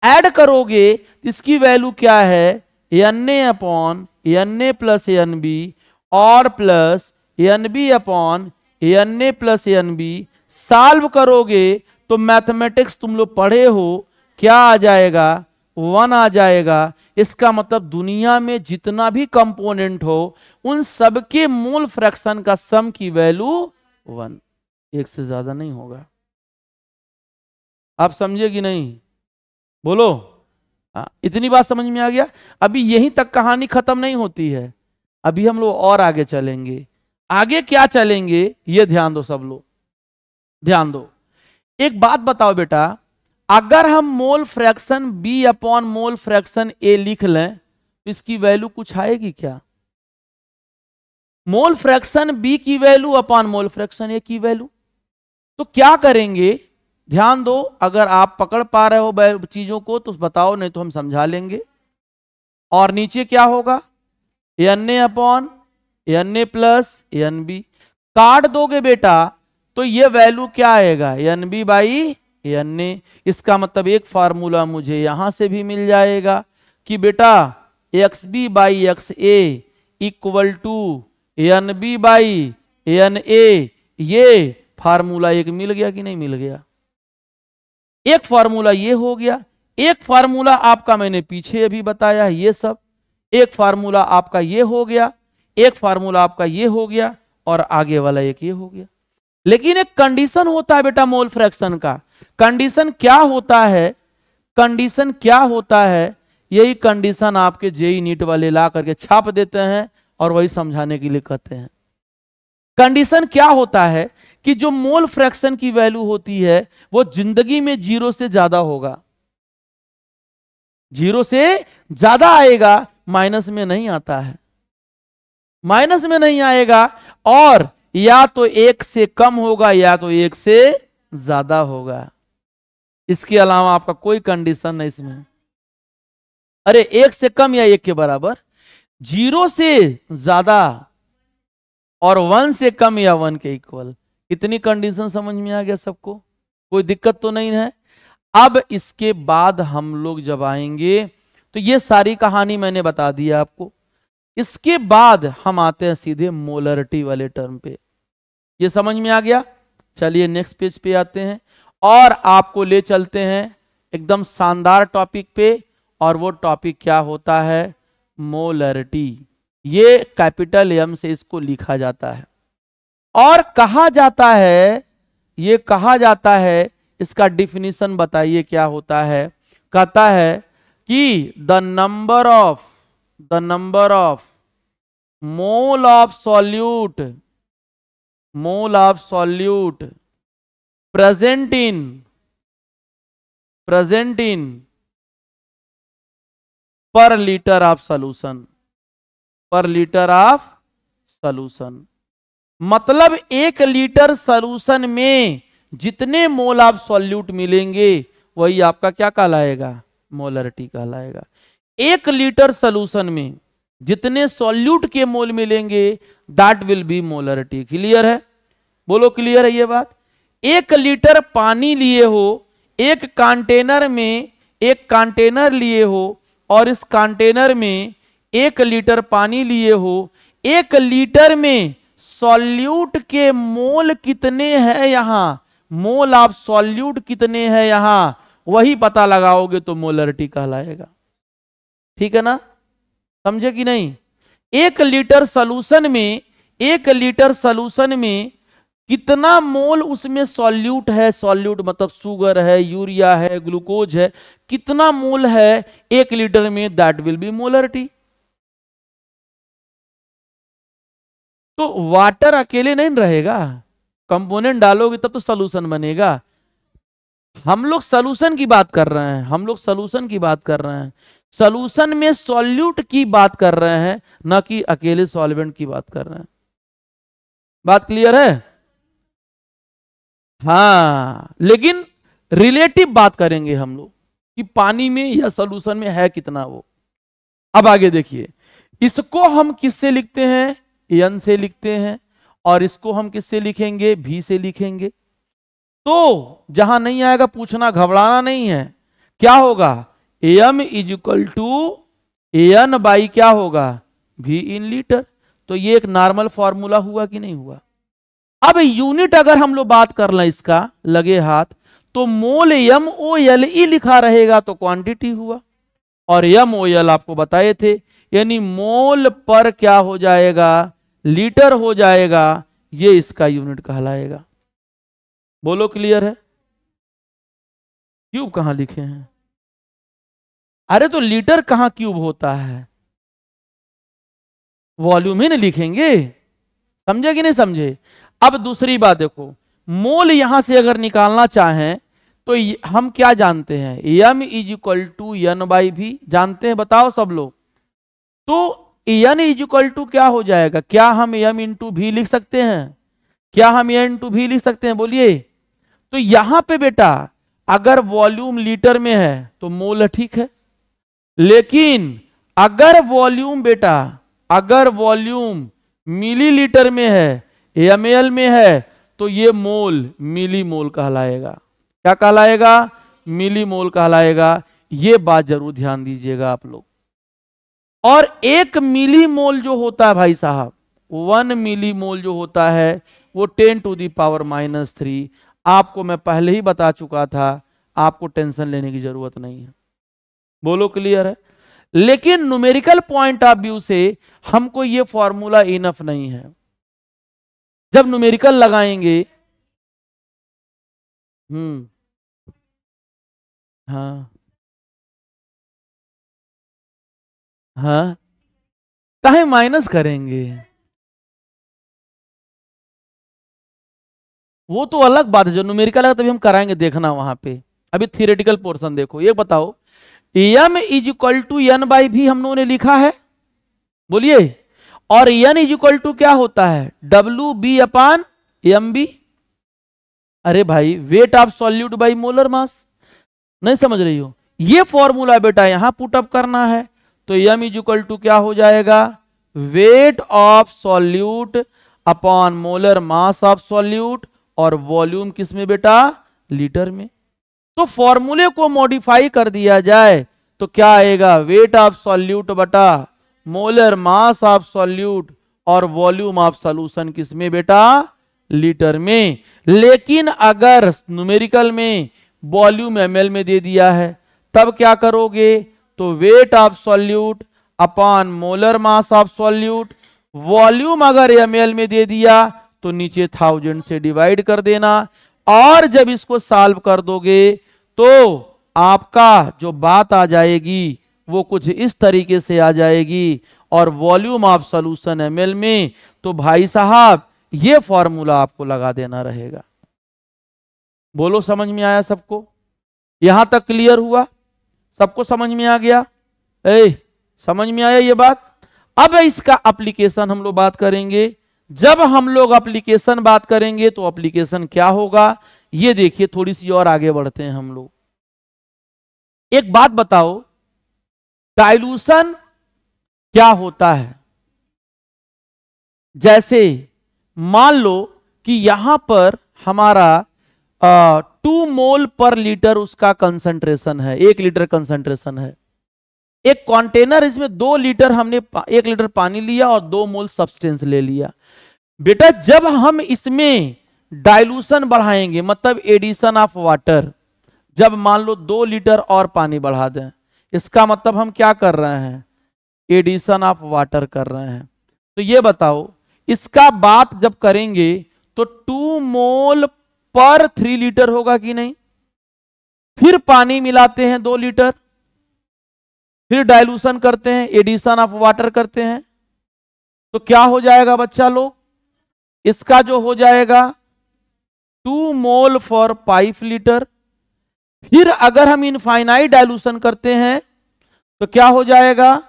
ऐड करोगे इसकी वैल्यू क्या है, Na/Na प्लस Nb और plus Nb/Na plus Nb। Solve करोगे तो मैथमेटिक्स तुम लोग पढ़े हो, क्या आ जाएगा, 1 आ जाएगा। इसका मतलब दुनिया में जितना भी कंपोनेंट हो उन सबके मोल फ्रैक्शन का सम की वैल्यू 1, एक से ज्यादा नहीं होगा। आप समझे कि नहीं? बोलो। हाँ, इतनी बात समझ में आ गया? अभी यहीं तक कहानी खत्म नहीं होती है, अभी हम लोग और आगे चलेंगे। आगे क्या चलेंगे ये ध्यान दो, सब लोग ध्यान दो। एक बात बताओ बेटा, अगर हम mole fraction B upon mole fraction A लिख लें तो इसकी वैल्यू कुछ आएगी क्या? मोल फ्रैक्शन B की value upon mole fraction A की वैल्यू। तो क्या करेंगे, ध्यान दो। अगर आप पकड़ पा रहे हो चीजों को तो बताओ, नहीं तो हम समझा लेंगे। और नीचे क्या होगा, Na/Na प्लस Nb। काट दोगे बेटा तो ये वैल्यू क्या आएगा, Nb/Na। इसका मतलब एक फार्मूला मुझे यहां से भी मिल जाएगा कि बेटा XB/XA इक्वल टू NB/Na। ये फार्मूला एक मिल गया कि नहीं मिल गया? एक फार्मूला ये हो गया, एक फार्मूला आपका मैंने पीछे अभी बताया ये सब, एक फार्मूला आपका ये हो गया, एक फार्मूला आपका ये हो गया, और आगे वाला एक ये हो गया। लेकिन एक कंडीशन होता है बेटा मोल फ्रैक्शन का। कंडीशन क्या होता है, कंडीशन क्या होता है, यही कंडीशन आपके जेई नीट वाले ला करके छाप देते हैं और वही समझाने के लिए कहते हैं। कंडीशन क्या होता है कि जो मोल फ्रैक्शन की वैल्यू होती है वो जिंदगी में 0 से ज्यादा होगा, 0 से ज्यादा आएगा, माइनस में नहीं आता है, माइनस में नहीं आएगा, और या तो 1 से कम होगा या तो 1 से ज्यादा होगा। इसके अलावा आपका कोई कंडीशन नहीं इसमें। अरे 1 से कम या 1 के बराबर, 0 से ज्यादा और 1 से कम या 1 के इक्वल। इतनी कंडीशन समझ में आ गया सबको? कोई दिक्कत तो नहीं है? अब इसके बाद हम लोग जब आएंगे तो ये सारी कहानी मैंने बता दी आपको। इसके बाद हम आते हैं सीधे मोलरिटी वाले टर्म पे। ये समझ में आ गया? चलिए नेक्स्ट पेज पे आते हैं और आपको ले चलते हैं एकदम शानदार टॉपिक पे, और वो टॉपिक क्या होता है, मोलरिटी। ये कैपिटल M से इसको लिखा जाता है और कहा जाता है, ये कहा जाता है, इसका डिफिनीशन बताइए क्या होता है। कहता है कि the number of mole of solute present इन पर लीटर ऑफ सॉल्यूशन। मतलब 1 लीटर सॉल्यूशन में जितने मोल ऑफ सॉल्यूट मिलेंगे वही आपका क्या कहलाएगा, मोलरिटी कहलाएगा। 1 लीटर सोल्यूशन में जितने सॉल्यूट के मोल मिलेंगे that will be molarity. Clear है? बोलो क्लियर है ये बात? 1 लीटर पानी लिए हो, एक कंटेनर में, एक कंटेनर लिए हो और इस कंटेनर में 1 लीटर पानी लिए हो, 1 लीटर में सॉल्यूट के मोल कितने हैं यहां, मोल ऑफ सॉल्यूट कितने हैं यहां, वही पता लगाओगे तो मोलरिटी कहलाएगा। ठीक है ना? समझे कि नहीं? 1 लीटर सॉल्यूशन में, 1 लीटर सॉल्यूशन में कितना मोल उसमें सॉल्यूट है, सॉल्यूट मतलब शुगर है, यूरिया है, ग्लूकोज है, कितना मोल है 1 लीटर में, दैट विल बी मोलरिटी। तो वाटर अकेले नहीं रहेगा, कंपोनेंट डालोगे तब तो सॉल्यूशन बनेगा। हम लोग सॉल्यूशन की बात कर रहे हैं, हम लोग सॉल्यूशन की बात कर रहे हैं, सॉल्यूशन में सॉल्यूट की बात कर रहे हैं, ना कि अकेले सॉल्वेंट की बात कर रहे हैं। बात क्लियर है? हाँ, लेकिन रिलेटिव बात करेंगे हम लोग कि पानी में या सॉल्यूशन में है कितना वो। अब आगे देखिए, इसको हम किससे लिखते हैं, एन से लिखते हैं, और इसको हम किससे लिखेंगे, भी से लिखेंगे। तो जहां नहीं आएगा पूछना, घबराना नहीं है। क्या होगा, M is equal to N by क्या होगा, भी इन लीटर। तो ये एक नॉर्मल फॉर्मूला हुआ कि नहीं हुआ? अब यूनिट अगर हम लोग बात कर लें इसका लगे हाथ, तो मोल एम ओ एल ई लिखा रहेगा तो क्वांटिटी हुआ, और एम ओ एल आपको बताए थे, यानी मोल पर क्या हो जाएगा, लीटर हो जाएगा, ये इसका यूनिट कहलाएगा। बोलो क्लियर है? क्यूब कहां लिखे हैं? अरे तो लीटर कहां क्यूब होता है, वॉल्यूम ही नहीं लिखेंगे। समझे कि नहीं समझे? अब दूसरी बात देखो, मोल यहां से अगर निकालना चाहें तो हम क्या जानते हैं, M is equal to N by भी जानते हैं, बताओ सब लोग। तो एन इज इक्वल टू क्या हो जाएगा, क्या हम एम इंटू भी लिख सकते हैं, क्या हम एन इंटू भी लिख सकते हैं, बोलिए। तो यहां पे बेटा अगर वॉल्यूम लीटर में है तो मोल ठीक है, लेकिन अगर वॉल्यूम बेटा, अगर वॉल्यूम मिलीलीटर में है, ml में है, तो ये मोल मिली मोल कहलाएगा। क्या कहलाएगा, मिली मोल कहलाएगा। ये बात जरूर ध्यान दीजिएगा आप लोग। और 1 मिली मोल जो होता है भाई साहब, 1 मिली मोल जो होता है वो 10⁻³ आपको मैं पहले ही बता चुका था, आपको टेंशन लेने की जरूरत नहीं है। बोलो क्लियर है? लेकिन न्यूमेरिकल पॉइंट ऑफ व्यू से हमको ये फॉर्मूला इनफ नहीं है। जब न्यूमेरिकल लगाएंगे, हाँ हाँ, काहे माइनस करेंगे, वो तो अलग बात है। जो न्यूमेरिकल है तभी हम कराएंगे, देखना वहां पे। अभी थियोरेटिकल पोर्शन देखो। ये बताओ, M is equal to N by भी हम लोगों ने लिखा है, बोलिए। और एन इज इक्वल टू क्या होता है, डब्ल्यू बी अपान एम बी। अरे भाई, weight of solute by molar mass, नहीं समझ रही हो? ये फॉर्मूला बेटा यहां पुटअप करना है। तो एम इज इक्वल टू क्या हो जाएगा, weight of solute upon molar mass of solute, और वॉल्यूम किस में बेटा, लीटर में। तो फॉर्मूले को मॉडिफाई कर दिया जाए तो क्या आएगा, वेट ऑफ सॉल्यूट बटा मोलर मास ऑफ सॉल्यूट, और वॉल्यूम ऑफ सॉल्यूशन किस में बेटा, लीटर में। लेकिन अगर न्यूमेरिकल में वॉल्यूम ml में दे दिया है तब क्या करोगे, तो weight of solute upon molar mass of solute, volume अगर ml में दे दिया तो नीचे 1000 से डिवाइड कर देना। और जब इसको सॉल्व कर दोगे तो आपका जो बात आ जाएगी वो कुछ इस तरीके से आ जाएगी, और वॉल्यूम ऑफ सॉल्यूशन ml में, तो भाई साहब ये फॉर्मूला आपको लगा देना रहेगा। बोलो समझ में आया सबको? यहां तक क्लियर हुआ? सबको समझ में आ गया? समझ में आया ये बात? अब इसका एप्लीकेशन हम लोग बात करेंगे। जब हम लोग एप्लीकेशन बात करेंगे तो एप्लीकेशन क्या होगा ये देखिए, थोड़ी सी और आगे बढ़ते हैं हम लोग। एक बात बताओ, डाइल्यूशन क्या होता है? जैसे मान लो कि यहां पर हमारा 2 मोल पर लीटर उसका कंसंट्रेशन है, 1 लीटर कंसंट्रेशन है। एक कंटेनर, इसमें 2 लीटर हमने 1 लीटर पानी लिया और 2 मोल सब्सटेंस ले लिया। बेटा जब हम इसमें डाइल्यूशन बढ़ाएंगे, मतलब एडिशन ऑफ वाटर, जब मान लो 2 लीटर और पानी बढ़ा दें, इसका मतलब हम क्या कर रहे हैं? एडिशन ऑफ वाटर कर रहे हैं। तो ये बताओ, इसका बात जब करेंगे तो 2 मोल पर 3 लीटर होगा कि नहीं? फिर पानी मिलाते हैं 2 लीटर, फिर डाइल्यूशन करते हैं, एडिशन ऑफ वाटर करते हैं, तो क्या हो जाएगा बच्चा लोग? इसका जो हो जाएगा 2 मोल फॉर 5 लीटर। फिर अगर हम इनफाइनाइट डाइल्यूशन करते हैं तो क्या हो जाएगा?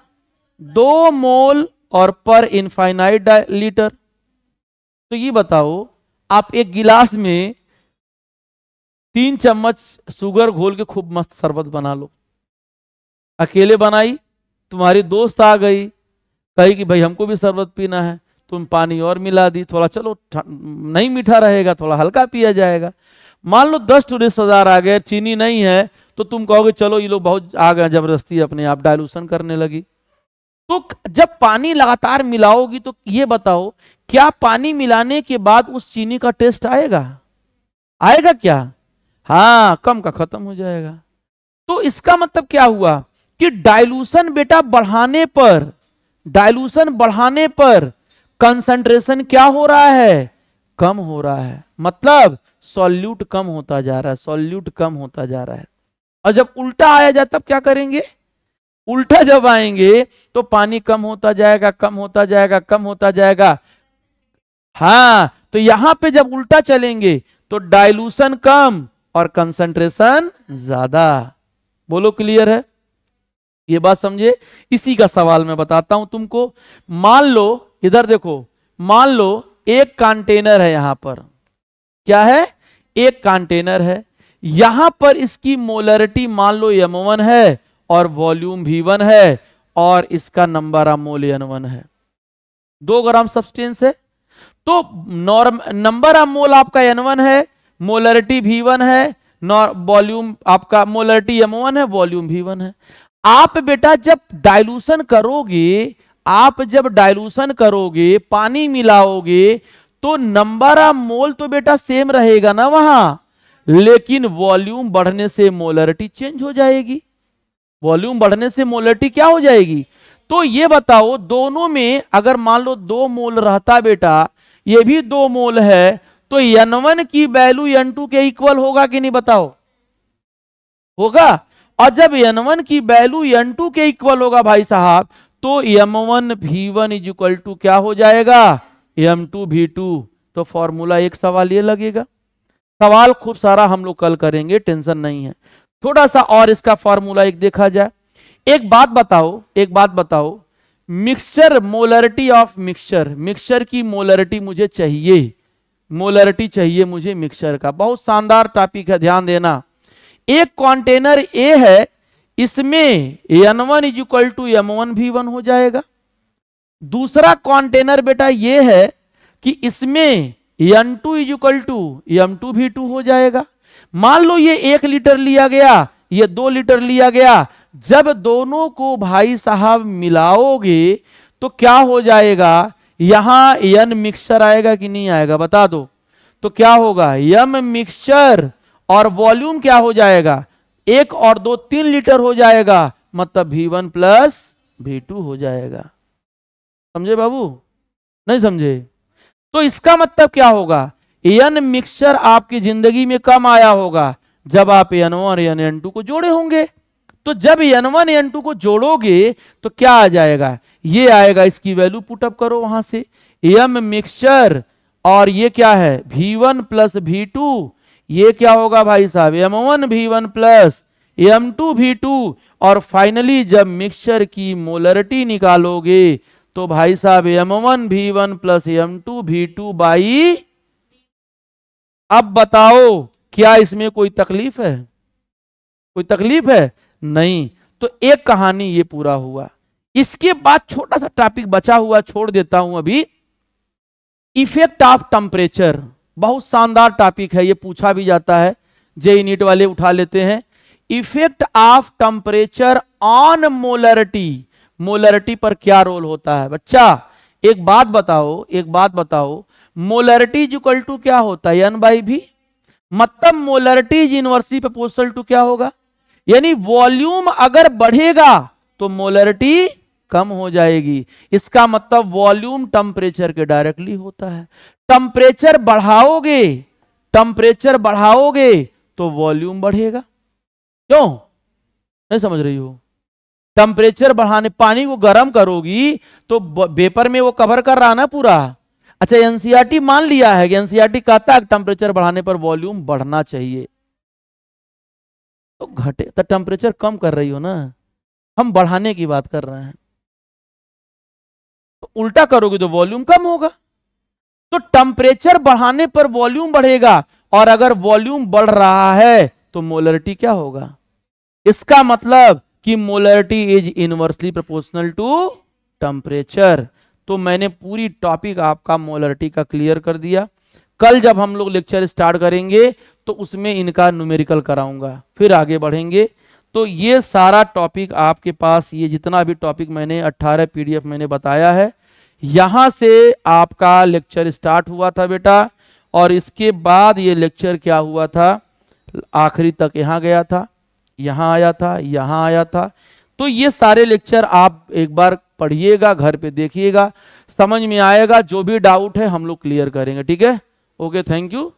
2 मोल और पर इनफाइनाइट लीटर। तो ये बताओ, आप एक गिलास में 3 चम्मच शुगर घोल के खूब मस्त शरबत बना लो। अकेले बनाई, तुम्हारी दोस्त आ गई, कही कि भाई हमको भी शरबत पीना है, तुम पानी और मिला दी, थोड़ा चलो नहीं मीठा रहेगा, थोड़ा हल्का पिया जाएगा। मान लो 10 टूरिस्ट हजार आ गए, चीनी नहीं है, तो तुम कहोगे चलो ये लोग बहुत आ गए, जबरदस्ती अपने आप डाइल्यूशन करने लगी। तो जब पानी लगातार मिलाओगी तो ये बताओ, क्या पानी मिलाने के बाद उस चीनी का टेस्ट आएगा? आएगा क्या? हाँ, कम का खत्म हो जाएगा। तो इसका मतलब क्या हुआ कि डाइल्यूशन बेटा बढ़ाने पर, डाइल्यूशन बढ़ाने पर कंसंट्रेशन क्या हो रहा है? कम हो रहा है। मतलब सॉल्यूट कम होता जा रहा है, सॉल्यूट कम होता जा रहा है। और जब उल्टा आया जाए तब क्या करेंगे? उल्टा जब आएंगे तो पानी कम होता जाएगा, कम होता जाएगा, कम होता जाएगा। हाँ, तो यहां पे जब उल्टा चलेंगे तो डाइल्यूशन कम और कंसंट्रेशन ज्यादा। बोलो क्लियर है? ये बात समझे? इसी का सवाल मैं बताता हूं तुमको। मान लो, इधर देखो, मान लो एक कंटेनर है, यहां पर क्या है? एक कंटेनर है, यहां पर इसकी मोलरिटी मान लो m1 है और वॉल्यूम v1 है और इसका नंबर ऑफ मोल n1 है। 2 ग्राम सब्सटेंस है, तो नंबर ऑफ मोल आपका n1 है, मोलरिटी v1 है, वॉल्यूम आपका मोलरिटी m1 है, वॉल्यूम v1 है। आप बेटा जब डाइल्यूशन करोगे, आप जब डाइल्यूशन करोगे, पानी मिलाओगे, तो नंबर ऑफ मोल तो बेटा सेम रहेगा ना वहां, लेकिन वॉल्यूम बढ़ने से मोलरिटी चेंज हो जाएगी। वॉल्यूम बढ़ने से मोलरिटी क्या हो जाएगी? तो ये बताओ, दोनों में अगर मान लो 2 मोल रहता बेटा, ये भी 2 मोल है, तो n1 की वैल्यू n2 के इक्वल होगा कि नहीं? बताओ, होगा। और जब n1 की वैल्यू n2 के इक्वल होगा भाई साहब, तो m1 v1 is equal to क्या हो जाएगा? m2 v2। तो फॉर्मूला एक सवाल ये लगेगा। सवाल खूब सारा हम लोग कल करेंगे, टेंशन नहीं है। थोड़ा सा और इसका फॉर्मूला एक देखा जाए। एक बात बताओ, एक बात बताओ, mixture, molarity of mixture, mixture की मोलरिटी मुझे चाहिए, मोलरिटी चाहिए मुझे मिक्सचर का। बहुत शानदार टॉपिक है, ध्यान देना। एक कंटेनर ए है, इसमें n1 is equal to m1 v1 हो जाएगा। दूसरा कंटेनर बेटा ये है कि इसमें n2 is equal to m2 v2 हो जाएगा। मान लो ये 1 लीटर लिया गया, ये 2 लीटर लिया गया। जब दोनों को भाई साहब मिलाओगे तो क्या हो जाएगा? यहां n मिक्सचर आएगा कि नहीं आएगा? बता दो। तो क्या होगा? m मिक्सचर और वॉल्यूम क्या हो जाएगा? 1 और 2 3 लीटर हो जाएगा, मतलब v1 प्लस v2 हो जाएगा। समझे बाबू? नहीं समझे? तो इसका मतलब क्या होगा? n मिक्सचर आपकी जिंदगी में कम आया होगा जब आप n1 और n2 को जोड़े होंगे। तो जब n1 n2 को जोड़ोगे तो क्या आ जाएगा? ये आएगा, इसकी वैल्यू पुटअप करो वहां से, m मिक्सचर और ये क्या है? v1 plus v2। ये क्या होगा भाई साहब? m1 v1 plus m2 v2। और फाइनली जब मिक्सचर की मोलरिटी निकालोगे तो भाई साहब m1 v1 plus m2 v2 by. अब बताओ, क्या इसमें कोई तकलीफ है? कोई तकलीफ है? नहीं। तो एक कहानी ये पूरा हुआ। इसके बाद छोटा सा टॉपिक बचा हुआ, छोड़ देता हूं अभी, इफेक्ट ऑफ टेम्परेचर। बहुत शानदार टॉपिक है, ये पूछा भी जाता है, जेईई नीट वाले उठा लेते हैं। Effect of temperature on molarity, molarity पर क्या रोल होता है बच्चा? एक बात बताओ, मोलरिटी इक्वल टू क्या होता है? N/V। मतलब molarity is inversely proportional to क्या होगा? यानी वॉल्यूम अगर बढ़ेगा तो मोलरिटी कम हो जाएगी। इसका मतलब वॉल्यूम टेम्परेचर के डायरेक्टली होता है। टेम्परेचर बढ़ाओगे तो वॉल्यूम बढ़ेगा। क्यों नहीं समझ रही हो? टेम्परेचर बढ़ाने, पानी को गर्म करोगी तो वेपर में वो कवर कर रहा ना पूरा। अच्छा, एनसीईआरटी मान लिया है कि एनसीईआरटी कहता है टेम्परेचर बढ़ाने पर वॉल्यूम बढ़ना चाहिए, तो घटे तो टेम्परेचर कम कर रही हो ना, हम बढ़ाने की बात कर रहे हैं। तो उल्टा करोगे तो वॉल्यूम कम होगा। तो टेम्परेचर बढ़ाने पर वॉल्यूम बढ़ेगा, और अगर वॉल्यूम बढ़ रहा है तो मोलरिटी क्या होगा? इसका मतलब कि molarity is inversely proportional to temperature. तो मैंने पूरी टॉपिक आपका मोलरिटी का क्लियर कर दिया। कल जब हम लोग लेक्चर स्टार्ट करेंगे तो उसमें इनका न्यूमेरिकल कराऊंगा, फिर आगे बढ़ेंगे। तो ये सारा टॉपिक आपके पास, ये जितना भी टॉपिक मैंने 18 PDF मैंने बताया है, यहां से आपका लेक्चर स्टार्ट हुआ था बेटा, और इसके बाद ये लेक्चर क्या हुआ था, आखिरी तक यहाँ गया था, यहाँ आया था, यहाँ आया था। तो ये सारे लेक्चर आप एक बार पढ़िएगा, घर पे देखिएगा, समझ में आएगा। जो भी डाउट है हम लोग क्लियर करेंगे, ठीक है? Okay, thank you.